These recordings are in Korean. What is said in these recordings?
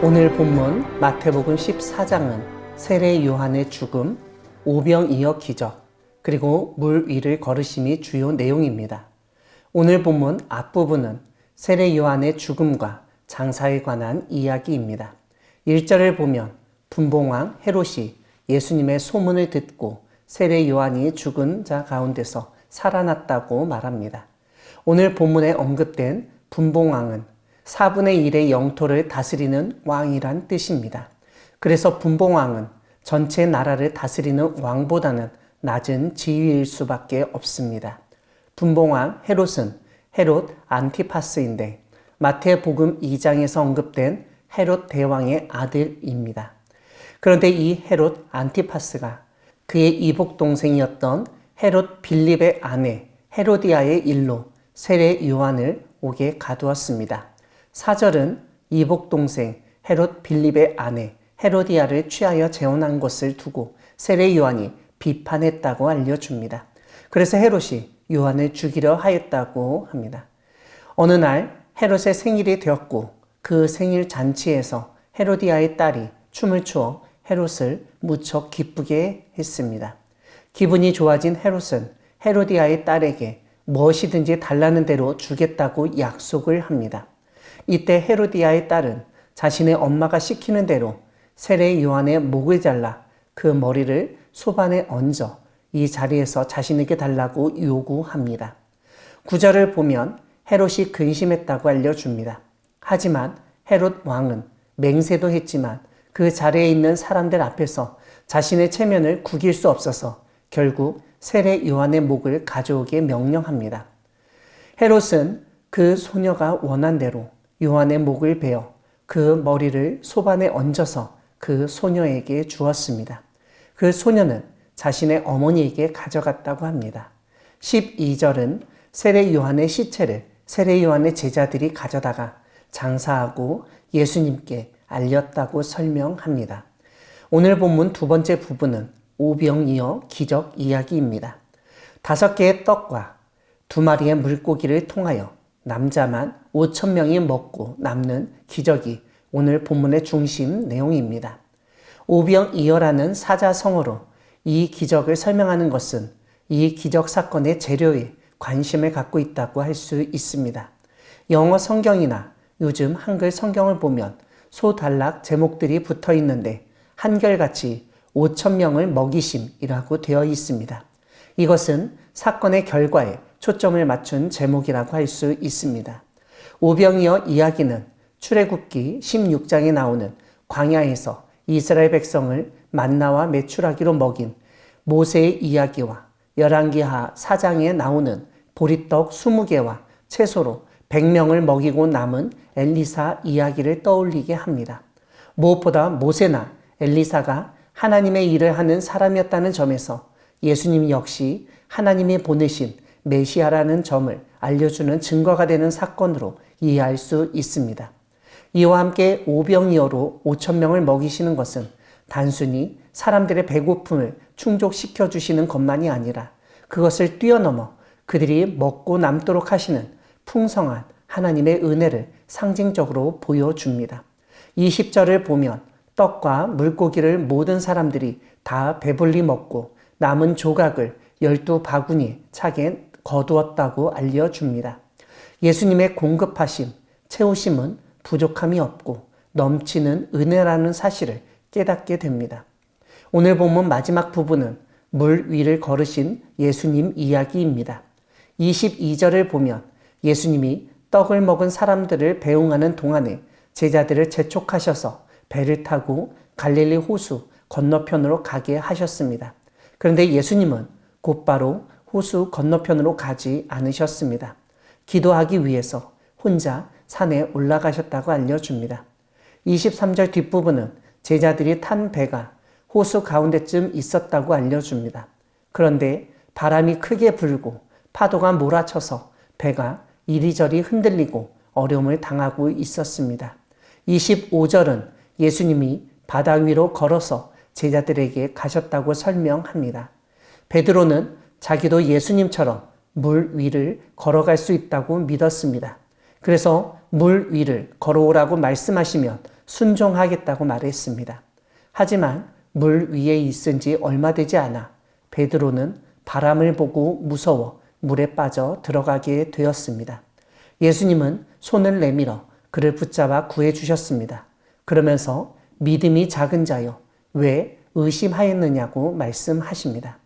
오늘 본문 마태복음 14장은 세례 요한의 죽음, 오병이어 기적, 그리고 물 위를 걸으심이 주요 내용입니다. 오늘 본문 앞부분은 세례 요한의 죽음과 장사에 관한 이야기입니다. 1절을 보면 분봉왕 헤롯이 예수님의 소문을 듣고 세례 요한이 죽은 자 가운데서 살아났다고 말합니다. 오늘 본문에 언급된 분봉왕은 4분의 1의 영토를 다스리는 왕이란 뜻입니다. 그래서 분봉왕은 전체 나라를 다스리는 왕보다는 낮은 지위일 수밖에 없습니다. 분봉왕 헤롯은 헤롯 안티파스인데 마태복음 2장에서 언급된 헤롯 대왕의 아들입니다. 그런데 이 헤롯 안티파스가 그의 이복 동생이었던 헤롯 빌립의 아내 헤로디아의 일로 세례 요한을 옥에 가두었습니다. 4절은 이복 동생 헤롯 빌립의 아내 헤로디아를 취하여 재혼한 것을 두고 세례 요한이 비판했다고 알려줍니다. 그래서 헤롯이 요한을 죽이려 하였다고 합니다. 어느 날 헤롯의 생일이 되었고 그 생일 잔치에서 헤로디아의 딸이 춤을 추어 헤롯을 무척 기쁘게 했습니다. 기분이 좋아진 헤롯은 헤로디아의 딸에게 무엇이든지 달라는 대로 주겠다고 약속을 합니다. 이때 헤로디아의 딸은 자신의 엄마가 시키는 대로 세례 요한의 목을 잘라 그 머리를 소반에 얹어 이 자리에서 자신에게 달라고 요구합니다. 9절을 보면 헤롯이 근심했다고 알려줍니다. 하지만 헤롯 왕은 맹세도 했지만 그 자리에 있는 사람들 앞에서 자신의 체면을 구길 수 없어서 결국 세례 요한의 목을 가져오게 명령합니다. 헤롯은 그 소녀가 원한 대로 요한의 목을 베어 그 머리를 소반에 얹어서 그 소녀에게 주었습니다. 그 소녀는 자신의 어머니에게 가져갔다고 합니다. 12절은 세례 요한의 시체를 세례 요한의 제자들이 가져다가 장사하고 예수님께 알렸다고 설명합니다. 오늘 본문 두 번째 부분은 오병이어 기적 이야기입니다. 5개의 떡과 2마리의 물고기를 통하여 남자만 5,000명이 먹고 남는 기적이 오늘 본문의 중심 내용입니다. 오병이어라는 사자성어로 이 기적을 설명하는 것은 이 기적 사건의 재료에 관심을 갖고 있다고 할 수 있습니다. 영어 성경이나 요즘 한글 성경을 보면 소단락 제목들이 붙어 있는데 한결같이 5,000명을 먹이심이라고 되어 있습니다. 이것은 사건의 결과에 초점을 맞춘 제목이라고 할 수 있습니다. 오병이어 이야기는 출애굽기 16장에 나오는 광야에서 이스라엘 백성을 만나와 메추라기로 먹인 모세의 이야기와 열왕기하 4장에 나오는 보리떡 20개와 채소로 100명을 먹이고 남은 엘리사 이야기를 떠올리게 합니다. 무엇보다 모세나 엘리사가 하나님의 일을 하는 사람이었다는 점에서 예수님 역시 하나님이 보내신 메시아라는 점을 알려주는 증거가 되는 사건으로 이해할 수 있습니다. 이와 함께 오병이어로 5,000명을 먹이시는 것은 단순히 사람들의 배고픔을 충족시켜 주시는 것만이 아니라 그것을 뛰어넘어 그들이 먹고 남도록 하시는 풍성한 하나님의 은혜를 상징적으로 보여줍니다. 20절을 보면 떡과 물고기를 모든 사람들이 다 배불리 먹고 남은 조각을 12바구니에 차게 거두었다고 알려줍니다. 예수님의 공급하심, 채우심은 부족함이 없고 넘치는 은혜라는 사실을 깨닫게 됩니다. 오늘 본문 마지막 부분은 물 위를 걸으신 예수님 이야기입니다. 22절을 보면 예수님이 떡을 먹은 사람들을 배웅하는 동안에 제자들을 재촉하셔서 배를 타고 갈릴리 호수 건너편으로 가게 하셨습니다. 그런데 예수님은 곧바로 호수 건너편으로 가지 않으셨습니다. 기도하기 위해서 혼자 산에 올라가셨다고 알려줍니다. 23절 뒷부분은 제자들이 탄 배가 호수 가운데쯤 있었다고 알려줍니다. 그런데 바람이 크게 불고 파도가 몰아쳐서 배가 이리저리 흔들리고 어려움을 당하고 있었습니다. 25절은 예수님이 바다 위로 걸어서 제자들에게 가셨다고 설명합니다. 베드로는 자기도 예수님처럼 물 위를 걸어갈 수 있다고 믿었습니다. 그래서 물 위를 걸어오라고 말씀하시면 순종하겠다고 말했습니다. 하지만 물 위에 있은 지 얼마 되지 않아 베드로는 바람을 보고 무서워 물에 빠져 들어가게 되었습니다. 예수님은 손을 내밀어 그를 붙잡아 구해주셨습니다. 그러면서 믿음이 작은 자여 왜 의심하였느냐고 말씀하십니다.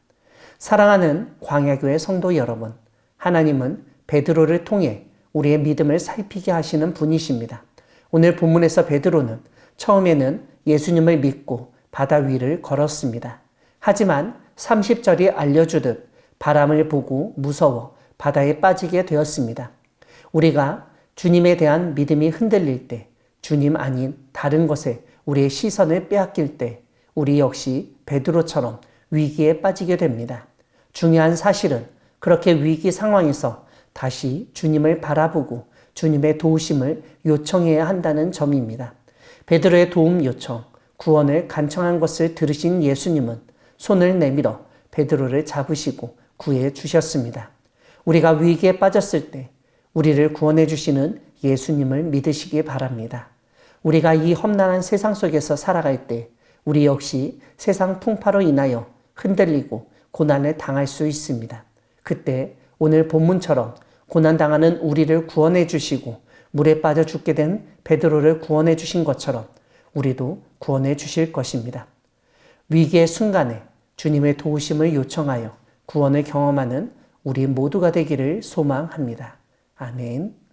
사랑하는 광야교회 성도 여러분, 하나님은 베드로를 통해 우리의 믿음을 살피게 하시는 분이십니다. 오늘 본문에서 베드로는 처음에는 예수님을 믿고 바다 위를 걸었습니다. 하지만 30절이 알려주듯 바람을 보고 무서워 바다에 빠지게 되었습니다. 우리가 주님에 대한 믿음이 흔들릴 때, 주님 아닌 다른 것에 우리의 시선을 빼앗길 때 우리 역시 베드로처럼 위기에 빠지게 됩니다. 중요한 사실은 그렇게 위기 상황에서 다시 주님을 바라보고 주님의 도우심을 요청해야 한다는 점입니다. 베드로의 도움 요청, 구원을 간청한 것을 들으신 예수님은 손을 내밀어 베드로를 잡으시고 구해 주셨습니다. 우리가 위기에 빠졌을 때 우리를 구원해 주시는 예수님을 믿으시기 바랍니다. 우리가 이 험난한 세상 속에서 살아갈 때 우리 역시 세상 풍파로 인하여 흔들리고 고난을 당할 수 있습니다. 그때 오늘 본문처럼 고난당하는 우리를 구원해 주시고 물에 빠져 죽게 된 베드로를 구원해 주신 것처럼 우리도 구원해 주실 것입니다. 위기의 순간에 주님의 도우심을 요청하여 구원을 경험하는 우리 모두가 되기를 소망합니다. 아멘.